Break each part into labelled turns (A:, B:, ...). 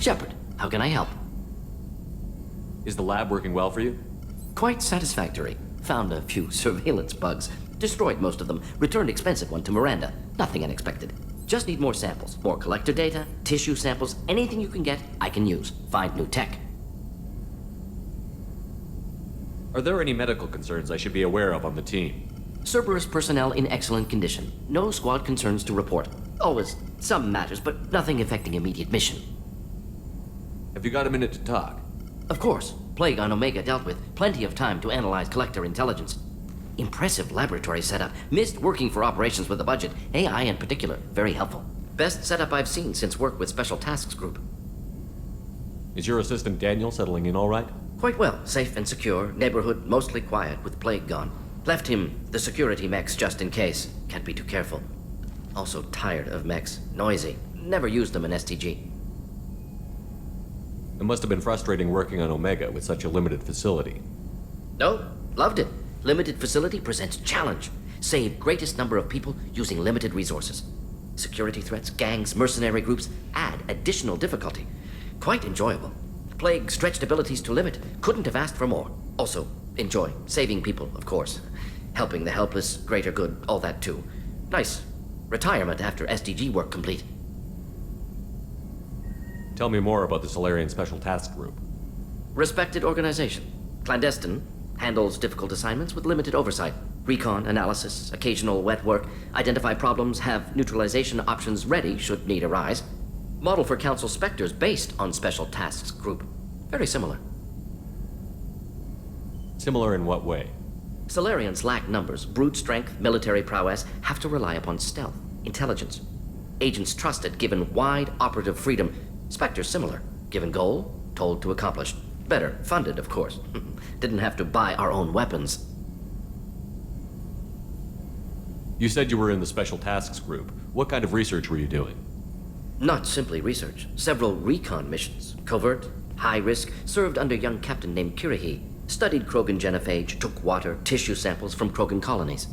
A: Shepard, how can I help?
B: Is the lab working well for you?
A: Quite satisfactory. Found a few surveillance bugs. Destroyed most of them. Returned expensive one to Miranda. Nothing unexpected. Just need more samples. More collector data, tissue samples, anything you can get, I can use. Find new tech.
B: Are there any medical concerns I should be aware of on the team?
A: Cerberus personnel in excellent condition. No squad concerns to report. Always some matters, but nothing affecting immediate mission.
B: Have you got a minute to talk?
A: Of course. Plague on Omega dealt with. Plenty of time to analyze collector intelligence. Impressive laboratory setup. Missed working for operations with a budget. AI in particular. Very helpful. Best setup I've seen since work with Special Tasks Group.
B: Is your assistant Daniel settling in all right?
A: Quite well. Safe and secure. Neighborhood mostly quiet with Plague gone. Left him the security mechs just in case. Can't be too careful. Also tired of mechs. Noisy. Never used them in STG.
B: It must have been frustrating working on Omega with such a limited facility.
A: No, loved it. Limited facility presents challenge. Save greatest number of people using limited resources. Security threats, gangs, mercenary groups add additional difficulty. Quite enjoyable. Plague stretched abilities to limit. Couldn't have asked for more. Also, enjoy. Saving people, of course. Helping the helpless, greater good, all that too. Nice. Retirement after SDG work complete.
B: Tell me more about the Solarian Special Task Group.
A: Respected organization. Clandestine. Handles difficult assignments with limited oversight. Recon, analysis, occasional wet work. Identify problems, have neutralization options ready should need arise. Model for Council Spectres based on Special Tasks Group. Very similar.
B: Similar in what way?
A: Solarians lack numbers, brute strength, military prowess, have to rely upon stealth, intelligence. Agents trusted, given wide operative freedom. Spectres similar, given goal, told to accomplish. Better, funded, of course. Didn't have to buy our own weapons.
B: You said you were in the Special Tasks Group. What kind of research were you doing?
A: Not simply research. Several recon missions. Covert, high risk, served under young captain named Kirihi. Studied Krogan genophage, took water, tissue samples from Krogan colonies.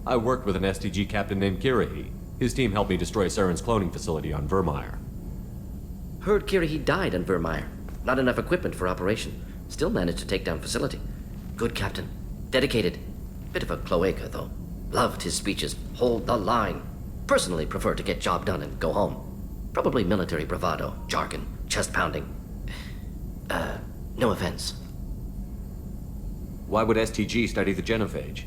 B: I worked with an STG captain named Kirihi. His team helped me destroy Saren's cloning facility on Vermeer.
A: Heard Kirihi died on Vermeer. Not enough equipment for operation. Still managed to take down facility. Good captain. Dedicated. Bit of a cloaca, though. Loved his speeches. Hold the line. Personally prefer to get job done and go home. Probably military bravado, jargon, chest pounding. No offense.
B: Why would STG study the genophage?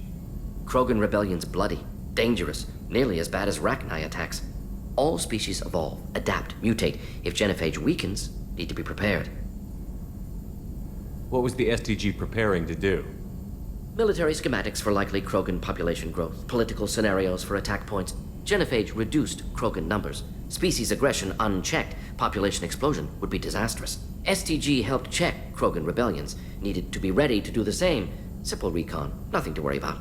A: Krogan rebellion's bloody, dangerous, nearly as bad as Rachni attacks. All species evolve, adapt, mutate. If genophage weakens, need to be prepared.
B: What was the STG preparing to do?
A: Military schematics for likely Krogan population growth, political scenarios for attack points. Genophage reduced Krogan numbers. Species aggression unchecked, population explosion would be disastrous. STG helped check Krogan rebellions. Needed to be ready to do the same. Simple recon, nothing to worry about.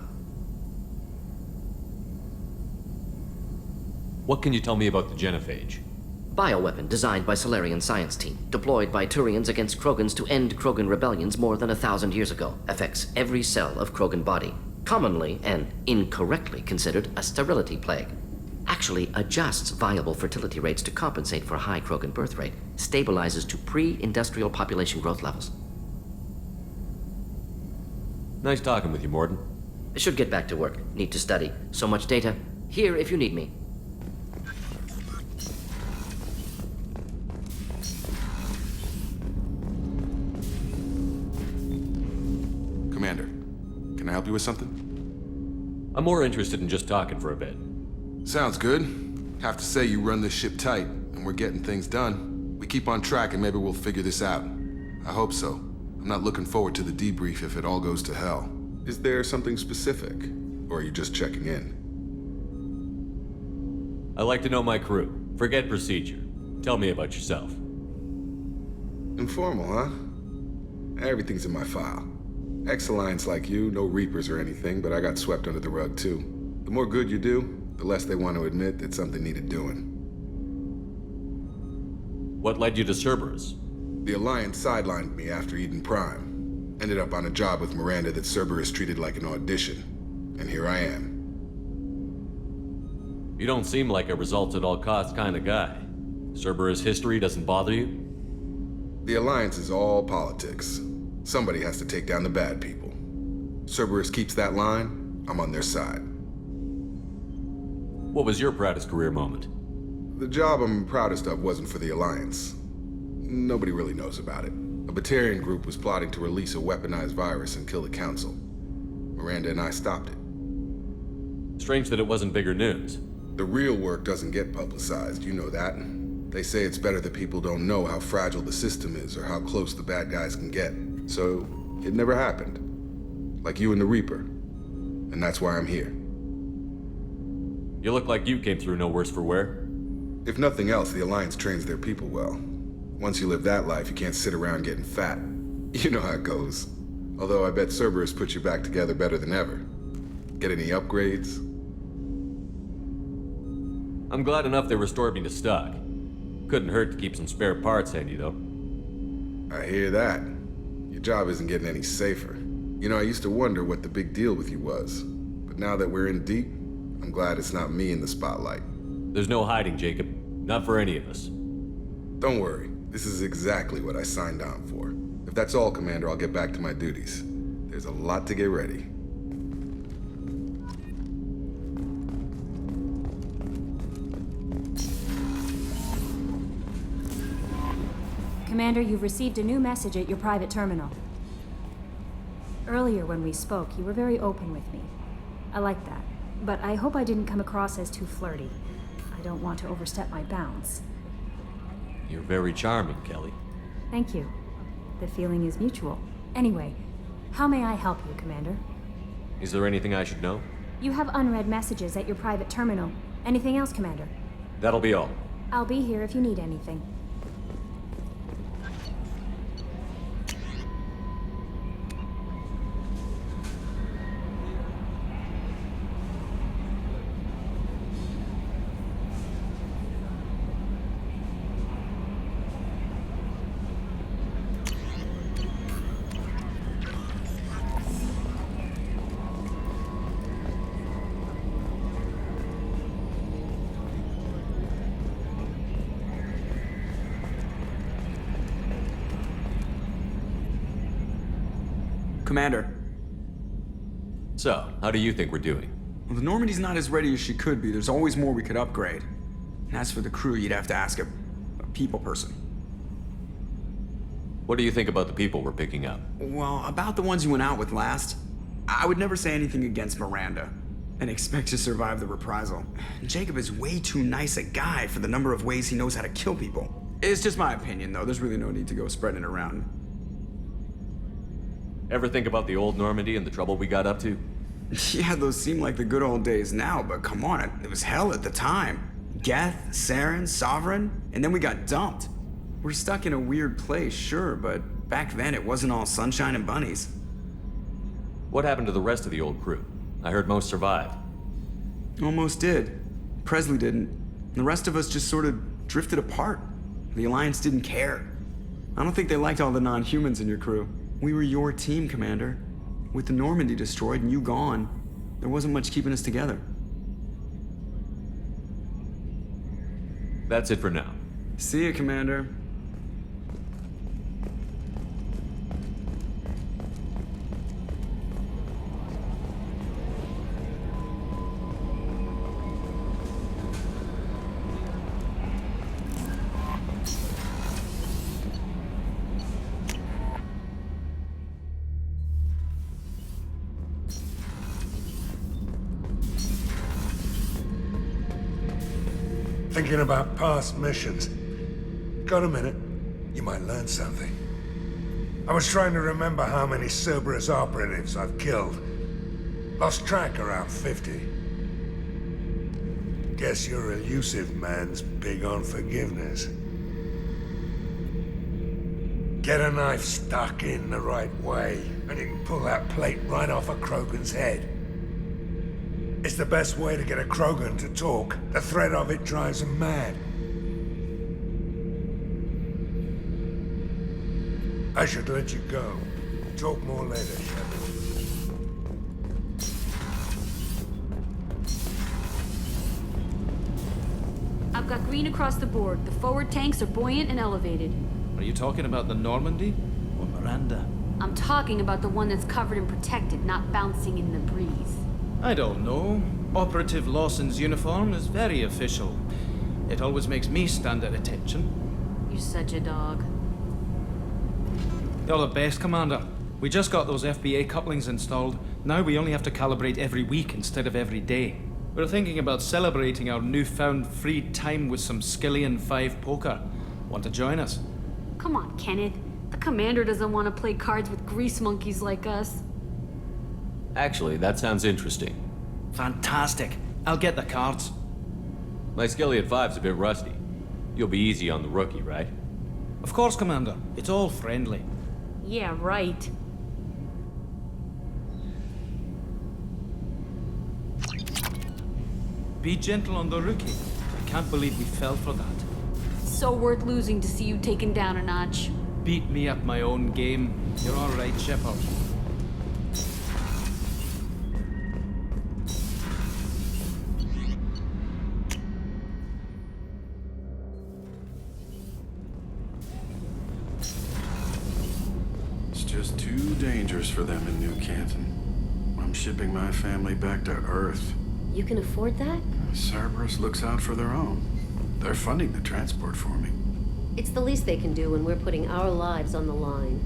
B: What can you tell me about the genophage?
A: Bioweapon designed by Solarian science team, deployed by Turians against Krogans to end Krogan rebellions more than 1,000 years ago. Affects every cell of Krogan body. Commonly and incorrectly considered a sterility plague. Actually adjusts viable fertility rates to compensate for a high Krogan birth rate. Stabilizes to pre-industrial population growth levels.
B: Nice talking with you, Mordin.
A: Should get back to work. Need to study. So much data. Here if you need me.
C: Commander, can I help you with something?
B: I'm more interested in just talking for a bit.
C: Sounds good. Have to say you run this ship tight, and we're getting things done. We keep on track and maybe we'll figure this out. I hope so. I'm not looking forward to the debrief if it all goes to hell. Is there something specific, or are you just checking in?
B: I like to know my crew. Forget procedure. Tell me about yourself.
C: Informal, huh? Everything's in my file. Ex-Alliance like you, no Reapers or anything, but I got swept under the rug too. The more good you do, the less they want to admit that something needed doing.
B: What led you to Cerberus?
C: The Alliance sidelined me after Eden Prime. Ended up on a job with Miranda that Cerberus treated like an audition. And here I am.
B: You don't seem like a results-at-all-costs kind of guy. Cerberus history doesn't bother you?
C: The Alliance is all politics. Somebody has to take down the bad people. Cerberus keeps that line, I'm on their side.
B: What was your proudest career moment?
C: The job I'm proudest of wasn't for the Alliance. Nobody really knows about it. A Batarian group was plotting to release a weaponized virus and kill the Council. Miranda and I stopped it.
B: Strange that it wasn't bigger news.
C: The real work doesn't get publicized, you know that. They say it's better that people don't know how fragile the system is or how close the bad guys can get. So, it never happened. Like you and the Reaper. And that's why I'm here.
B: You look like you came through no worse for wear.
C: If nothing else, the Alliance trains their people well. Once you live that life, you can't sit around getting fat. You know how it goes. Although I bet Cerberus puts you back together better than ever. Get any upgrades?
B: I'm glad enough they restored me to stock. Couldn't hurt to keep some spare parts handy, though.
C: I hear that. Your job isn't getting any safer. You know, I used to wonder what the big deal with you was. But now that we're in deep, I'm glad it's not me in the spotlight.
B: There's no hiding, Jacob. Not for any of us.
C: Don't worry. This is exactly what I signed on for. If that's all, Commander, I'll get back to my duties. There's a lot to get ready.
D: Commander, you've received a new message at your private terminal. Earlier when we spoke, you were very open with me. I like that, but I hope I didn't come across as too flirty. I don't want to overstep my bounds.
B: You're very charming, Kelly.
D: Thank you. The feeling is mutual. Anyway, how may I help you, Commander?
B: Is there anything I should know?
D: You have unread messages at your private terminal. Anything else, Commander?
B: That'll be all.
D: I'll be here if you need anything.
E: Commander.
B: So, how do you think we're doing?
E: Well, the Normandy's not as ready as she could be. There's always more we could upgrade. And as for the crew, you'd have to ask a people person.
B: What do you think about the people we're picking up?
E: Well, about the ones you went out with last, I would never say anything against Miranda and expect to survive the reprisal. Jacob is way too nice a guy for the number of ways he knows how to kill people. It's just my opinion, though. There's really no need to go spreading it around.
B: Ever think about the old Normandy and the trouble we got up to?
E: Yeah, those seem like the good old days now, but come on, it was hell at the time. Geth, Saren, Sovereign, and then we got dumped. We're stuck in a weird place, sure, but back then it wasn't all sunshine and bunnies.
B: What happened to the rest of the old crew? I heard most survived.
E: Almost did. Presley didn't. The rest of us just sort of drifted apart. The Alliance didn't care. I don't think they liked all the non-humans in your crew. We were your team, Commander. With the Normandy destroyed and you gone, there wasn't much keeping us together.
B: That's it for now.
E: See ya, Commander.
F: Thinking about past missions. Got a minute? You might learn something. I was trying to remember how many Cerberus operatives I've killed. Lost track around 50. Guess your elusive man's big on forgiveness. Get a knife stuck in the right way, and you can pull that plate right off a Krogan's head. It's the best way to get a Krogan to talk. The threat of it drives him mad. I should let you go. Talk more later, Shepard.
G: I've got green across the board. The forward tanks are buoyant and elevated.
H: Are you talking about the Normandie? Or Miranda?
G: I'm talking about the one that's covered and protected, not bouncing in the breeze.
H: I don't know. Operative Lawson's uniform is very official. It always makes me stand at attention.
G: You're such a dog.
H: You're the best, Commander. We just got those FBA couplings installed. Now we only have to calibrate every week instead of every day. We're thinking about celebrating our newfound free time with some Skillian 5 poker. Want to join us?
G: Come on, Kenneth. The commander doesn't want to play cards with grease monkeys like us.
B: Actually, that sounds interesting.
H: Fantastic. I'll get the cards.
B: My Skillian 5's a bit rusty. You'll be easy on the rookie, right?
H: Of course, Commander. It's all friendly.
G: Yeah, right.
H: Be gentle on the rookie. I can't believe we fell for that.
G: So worth losing to see you taken down a notch.
H: Beat me at my own game. You're all right, Shepard.
I: It's just too dangerous for them in New Canton. I'm shipping my family back to Earth.
J: You can afford that?
I: Cerberus looks out for their own. They're funding the transport for me.
J: It's the least they can do when we're putting our lives on the line.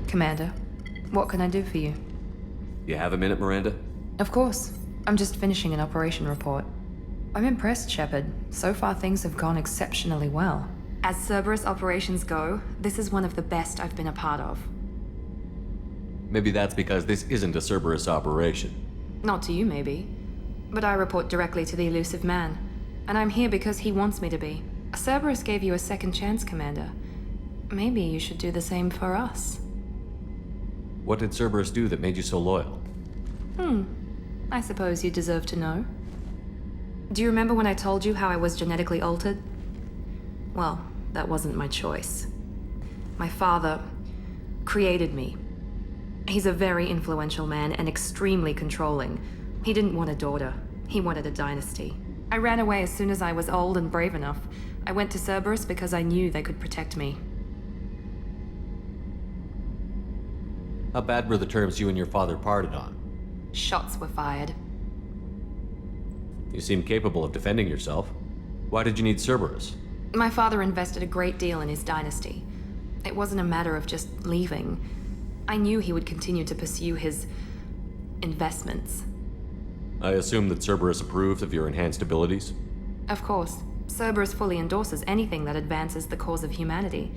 K: Commander, what can I do for you?
B: You have a minute, Miranda?
K: Of course. I'm just finishing an operation report. I'm impressed, Shepard. So far things have gone exceptionally well. As Cerberus operations go, this is one of the best I've been a part of.
B: Maybe that's because this isn't a Cerberus operation.
K: Not to you, maybe. But I report directly to the elusive man. And I'm here because he wants me to be. Cerberus gave you a second chance, Commander. Maybe you should do the same for us.
B: What did Cerberus do that made you so loyal?
K: I suppose you deserve to know. Do you remember when I told you how I was genetically altered? Well, that wasn't my choice. My father created me. He's a very influential man and extremely controlling. He didn't want a daughter. He wanted a dynasty. I ran away as soon as I was old and brave enough. I went to Cerberus because I knew they could protect me.
B: How bad were the terms you and your father parted on?
K: Shots were fired.
B: You seem capable of defending yourself. Why did you need Cerberus?
K: My father invested a great deal in his dynasty. It wasn't a matter of just leaving. I knew he would continue to pursue his investments.
B: I assume that Cerberus approved of your enhanced abilities?
K: Of course. Cerberus fully endorses anything that advances the cause of humanity.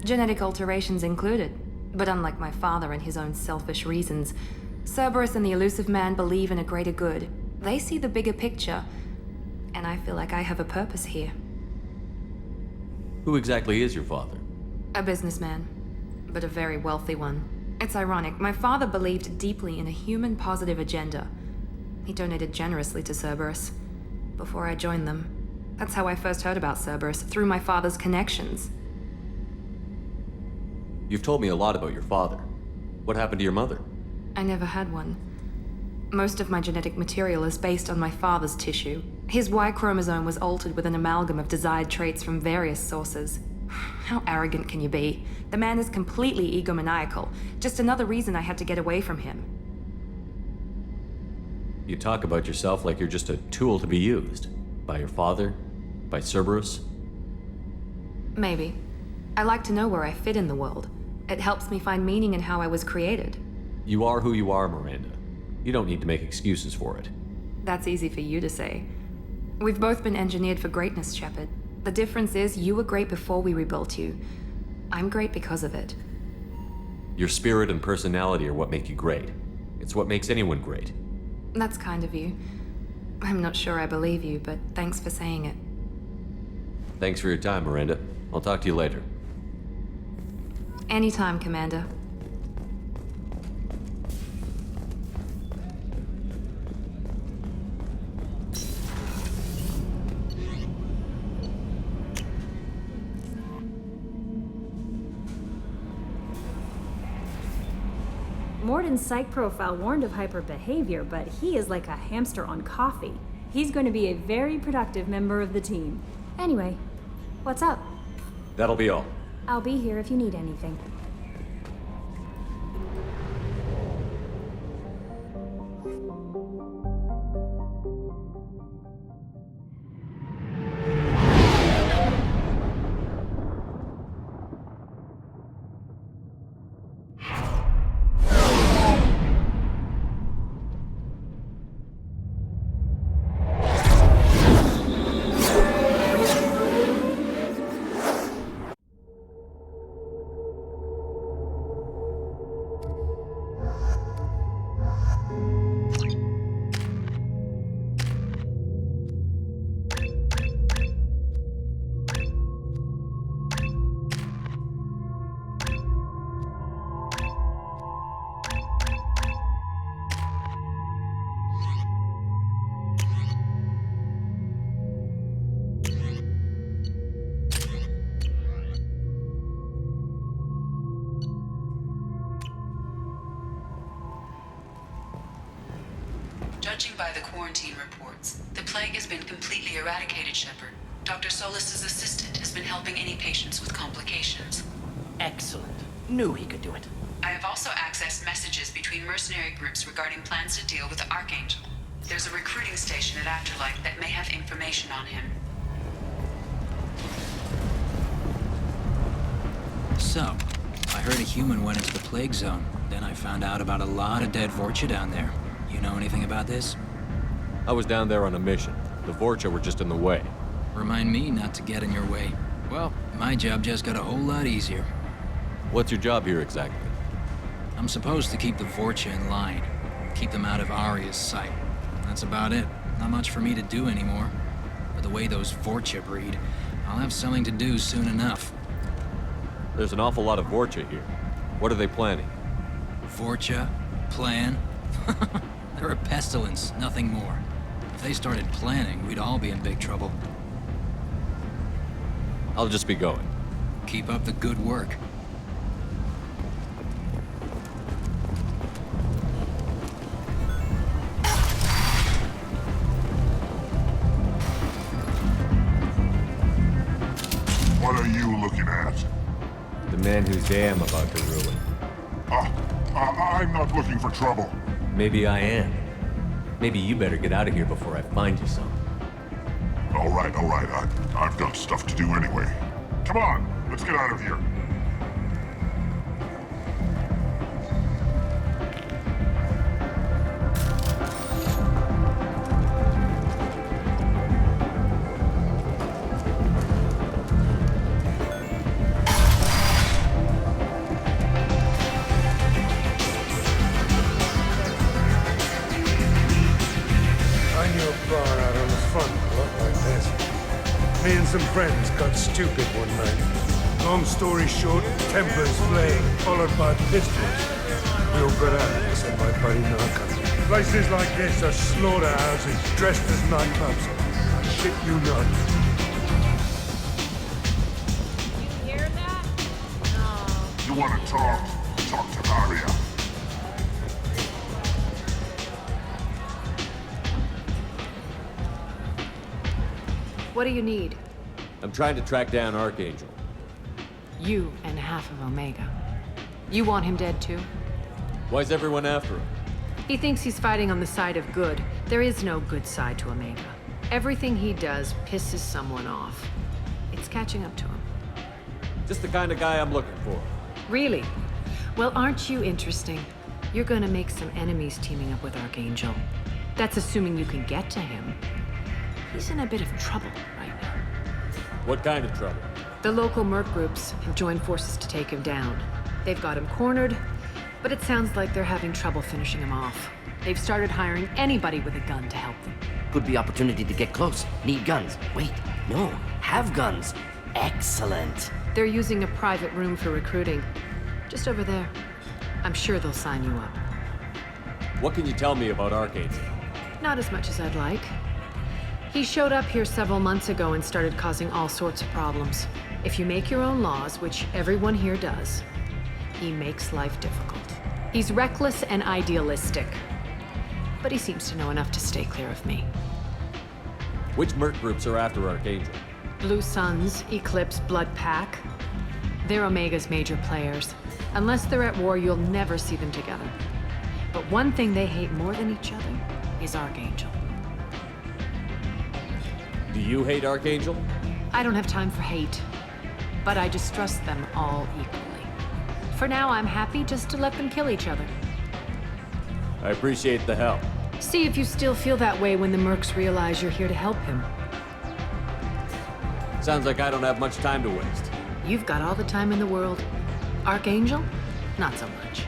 K: Genetic alterations included. But unlike my father and his own selfish reasons, Cerberus and the elusive man believe in a greater good. They see the bigger picture, and I feel like I have a purpose here.
B: Who exactly is your father?
K: A businessman, but a very wealthy one. It's ironic, my father believed deeply in a human-positive agenda. He donated generously to Cerberus before I joined them. That's how I first heard about Cerberus, through my father's connections.
B: You've told me a lot about your father. What happened to your mother?
K: I never had one. Most of my genetic material is based on my father's tissue. His Y chromosome was altered with an amalgam of desired traits from various sources. How arrogant can you be? The man is completely egomaniacal. Just another reason I had to get away from him.
B: You talk about yourself like you're just a tool to be used. By your father? By Cerberus?
K: Maybe. I like to know where I fit in the world. It helps me find meaning in how I was created.
B: You are who you are, Miranda. You don't need to make excuses for it.
K: That's easy for you to say. We've both been engineered for greatness, Shepard. The difference is you were great before we rebuilt you. I'm great because of it.
B: Your spirit and personality are what make you great. It's what makes anyone great.
K: That's kind of you. I'm not sure I believe you, but thanks for saying it.
B: Thanks for your time, Miranda. I'll talk to you later.
K: Anytime, Commander.
D: Mordin's psych profile warned of hyperbehavior, but he is like a hamster on coffee. He's going to be a very productive member of the team. Anyway, what's up?
B: That'll be all.
D: I'll be here if you need anything.
L: Judging by the quarantine reports, the plague has been completely eradicated, Shepard. Dr. Solis's assistant has been helping any patients with complications.
A: Excellent. Knew he could do it.
L: I have also accessed messages between mercenary groups regarding plans to deal with the Arcangel. There's a recruiting station at Afterlight that may have information on him.
M: So, I heard a human went into the plague zone. Then I found out about a lot of dead Vorcha down there. You know anything about this?
B: I was down there on a mission. The Vorcha were just in the way.
M: Remind me not to get in your way. Well, my job just got a whole lot easier.
B: What's your job here exactly?
M: I'm supposed to keep the Vorcha in line. Keep them out of Aria's sight. That's about it. Not much for me to do anymore. But the way those Vorcha breed, I'll have something to do soon enough.
B: There's an awful lot of Vorcha here. What are they planning?
M: Vorcha? Plan? They're a pestilence, nothing more. If they started planning, we'd all be in big trouble.
B: I'll just be going.
M: Keep up the good work.
N: What are you looking at?
B: The man whose day I'm about to ruin.
N: I'm not looking for trouble.
B: Maybe I am. Maybe you better get out of here before I find you some.
N: All right. I've got stuff to do anyway. Come on, let's get out of here.
F: Some friends got stupid one night. Long story short, tempers flamed, followed by pistols. We all got out, except my buddy Narcon. Places like this are slaughterhouses dressed as nightclubs. I shit you not.
G: You hear that? No.
N: You want to talk? Talk to Aria.
O: What do you need?
B: I'm trying to track down Arcangel.
O: You and half of Omega. You want him dead too?
B: Why's everyone after him?
O: He thinks he's fighting on the side of good. There is no good side to Omega. Everything he does pisses someone off. It's catching up to him.
B: Just the kind of guy I'm looking for.
O: Really? Well, aren't you interesting? You're gonna make some enemies teaming up with Arcangel. That's assuming you can get to him. He's in a bit of trouble right now.
B: What kind of trouble?
O: The local merc groups have joined forces to take him down. They've got him cornered, but it sounds like they're having trouble finishing him off. They've started hiring anybody with a gun to help them.
A: Could be opportunity to get close. Need guns. Wait, no, have guns. Excellent.
O: They're using a private room for recruiting. Just over there. I'm sure they'll sign you up.
B: What can you tell me about Arcangel?
O: Not as much as I'd like. He showed up here several months ago and started causing all sorts of problems. If you make your own laws, which everyone here does, he makes life difficult. He's reckless and idealistic. But he seems to know enough to stay clear of me.
B: Which merc groups are after Archangel?
O: Blue Suns, Eclipse, Blood Pack. They're Omega's major players. Unless they're at war, you'll never see them together. But one thing they hate more than each other is Archangel.
B: Do you hate Archangel?
O: I don't have time for hate, but I distrust them all equally. For now, I'm happy just to let them kill each other.
B: I appreciate the help.
O: See if you still feel that way when the mercs realize you're here to help him.
B: Sounds like I don't have much time to waste.
O: You've got all the time in the world. Archangel? Not so much.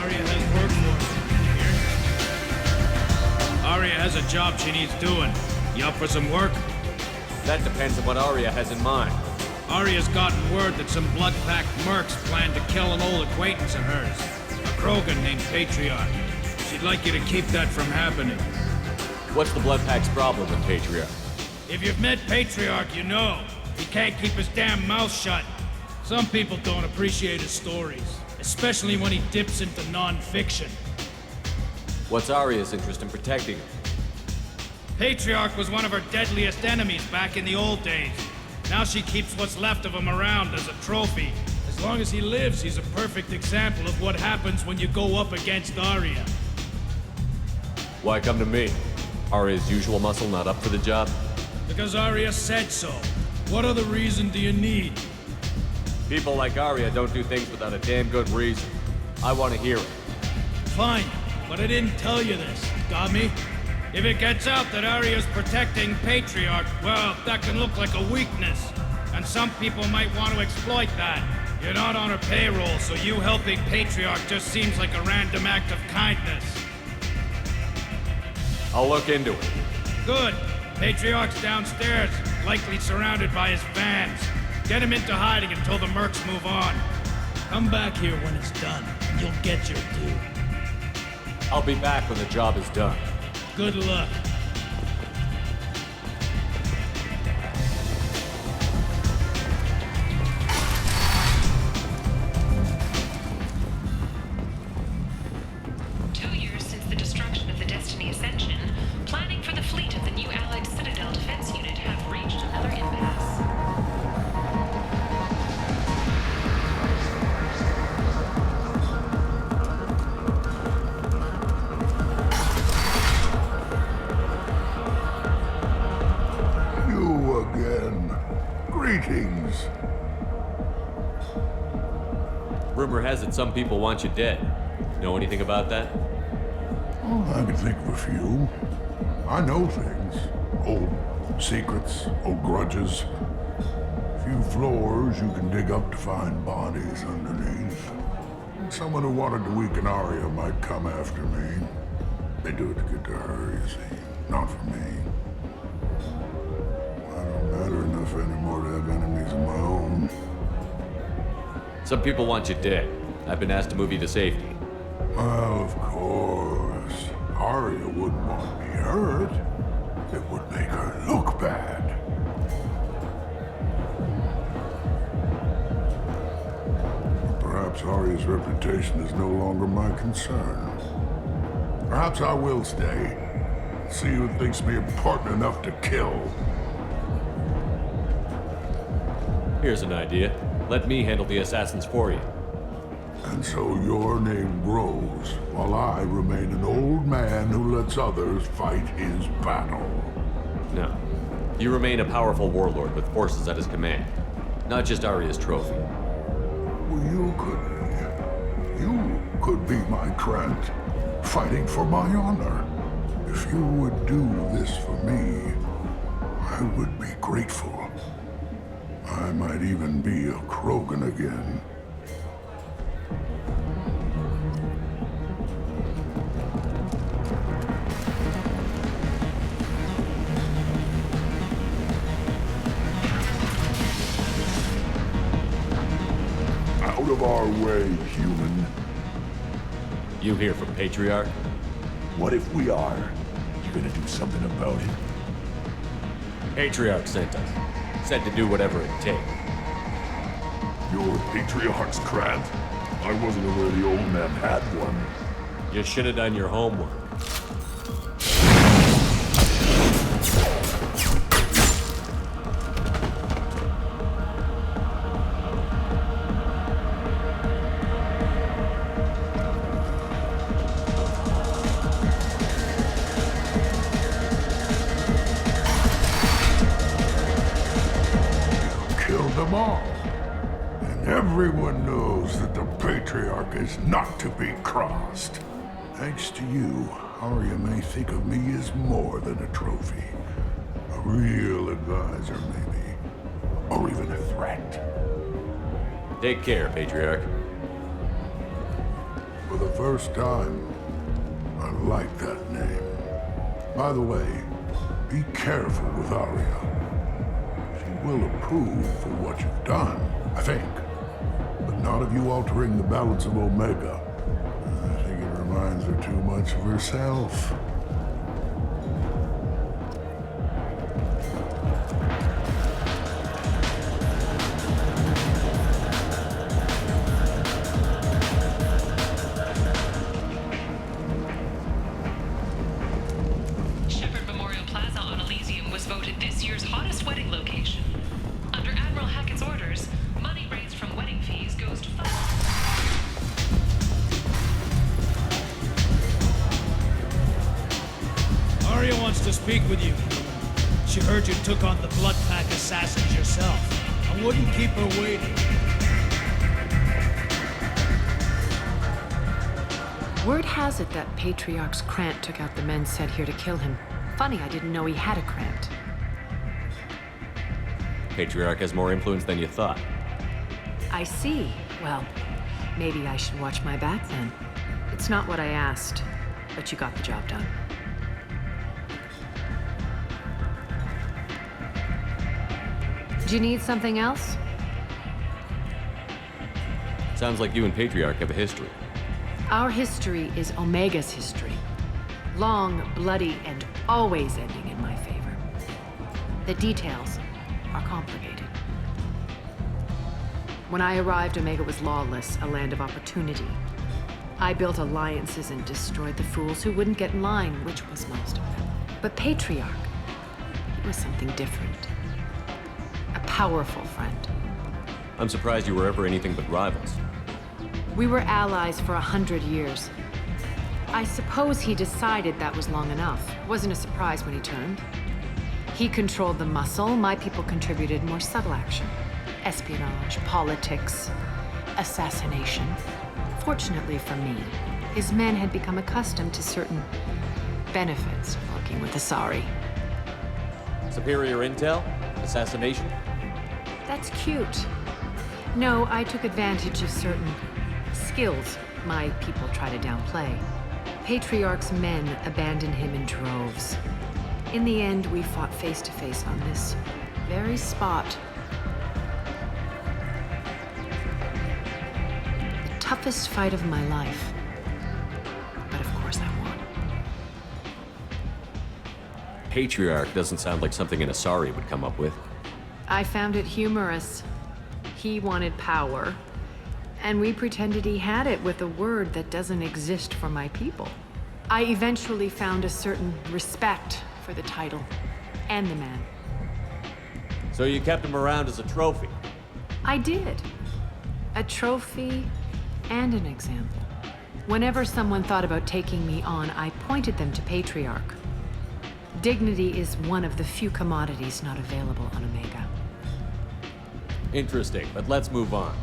P: Aria has work for us. Aria has a job she needs doing. You up for some work?
B: That depends on what Aria has in mind.
P: Aria's gotten word that some blood-packed mercs plan to kill an old acquaintance of hers. A Krogan named Patriarca. She'd like you to keep that from happening.
B: What's the blood pack's problem with Patriarca?
P: If you've met Patriarca, you know. He can't keep his damn mouth shut. Some people don't appreciate his stories, especially when he dips into non-fiction.
B: What's Aria's interest in protecting him?
P: Patriarca was one of her deadliest enemies back in the old days. Now she keeps what's left of him around as a trophy. As long as he lives, he's a perfect example of what happens when you go up against Aria.
B: Why come to me? Aria's usual muscle not up for the job?
P: Because Aria said so. What other reason do you need?
B: People like Aria don't do things without a damn good reason. I want to hear it.
P: Fine, but I didn't tell you this. Got me? If it gets out that Aria's protecting Patriarca, well, that can look like a weakness. And some people might want to exploit that. You're not on her payroll, so you helping Patriarca just seems like a random act of kindness.
B: I'll look into it.
P: Good. Patriarcha's downstairs, likely surrounded by his fans. Get him into hiding until the mercs move on. Come back here when it's done, and you'll get your due.
B: I'll be back when the job is done.
P: Good luck.
B: Rumor has it some people want you dead. Know anything about that?
N: Oh, I can think of a few. I know things. Old secrets, old grudges. Few floors you can dig up to find bodies underneath. Someone who wanted to weaken Aria might come after me. They do it to get to her, you see. Not for me. I don't matter enough anymore to have enemies of my own.
B: Some people want you dead. I've been asked to move you to safety.
N: Well, of course. Aria wouldn't want me hurt. It would make her look bad. Perhaps Aria's reputation is no longer my concern. Perhaps I will stay. See who thinks me important enough to kill.
B: Here's an idea. Let me handle the assassins for you.
N: And so your name grows, while I remain an old man who lets others fight his battle.
B: No. You remain a powerful warlord with forces at his command. Not just Aria's trophy.
N: Well, you could be my Trent, fighting for my honor. If you would do this for me, I would be grateful. I might even be a Krogan again. Out of our way, human.
B: You here for Patriarca?
N: What if we are? You gonna do something about it?
B: Patriarca sent us. said to do whatever it takes.
N: You're Patriarch's Grant? I wasn't aware the old man had one.
B: You should have done your homework.
N: Everyone knows that the Patriarch is not to be crossed. Thanks to you, Aria may think of me as more than a trophy. A real advisor, maybe. Or even a threat.
B: Take care, Patriarch.
N: For the first time, I like that name. By the way, be careful with Aria. She will approve for what you've done, I think. But not of you altering the balance of Omega. I think it reminds her too much of herself.
L: Shepherd Memorial Plaza on Elysium was voted this year's hottest wedding location. Under Admiral Hackett's orders, money raised from wedding fees goes to fund.
P: Aria wants to speak with you. She heard you took on the Blood Pack assassins yourself. I wouldn't keep her waiting.
O: Word has it that Patriarch's Krant took out the men sent here to kill him. Funny, I didn't know he had a Krant.
B: Patriarch has more influence than you thought.
O: I see. Well, maybe I should watch my back then. It's not what I asked, but you got the job done. Do you need something else?
B: Sounds like you and Patriarch have a history.
O: Our history is Omega's history. Long, bloody, and always ending in my favor. The details are complicated. When I arrived, Omega was lawless, a land of opportunity. I built alliances and destroyed the fools who wouldn't get in line, which was most of them. But Patriarch, he was something different. A powerful friend.
B: I'm surprised you were ever anything but rivals.
O: We were allies for 100 years. I suppose he decided that was long enough. Wasn't a surprise when he turned. He controlled the muscle, my people contributed more subtle action. Espionage, politics, assassination. Fortunately for me, his men had become accustomed to certain benefits of working with Asari.
B: Superior intel? Assassination?
O: That's cute. No, I took advantage of certain skills my people try to downplay. Patriarch's men abandoned him in droves. In the end, we fought face to face on this very spot. The toughest fight of my life. But of course I won.
B: Patriarch doesn't sound like something an Asari would come up with.
O: I found it humorous. He wanted power, and we pretended he had it with a word that doesn't exist for my people. I eventually found a certain respect for the title and the man.
B: So you kept him around as a trophy?
O: I did. A trophy and an example. Whenever someone thought about taking me on, I pointed them to Patriarch. Dignity is one of the few commodities not available on Omega.
B: Interesting, but let's move on.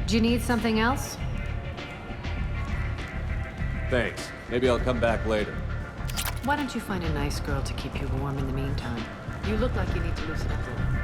O: Do you need something else?
B: Thanks. Maybe I'll come back later.
O: Why don't you find a nice girl to keep you warm in the meantime? You look like you need to loosen up a little.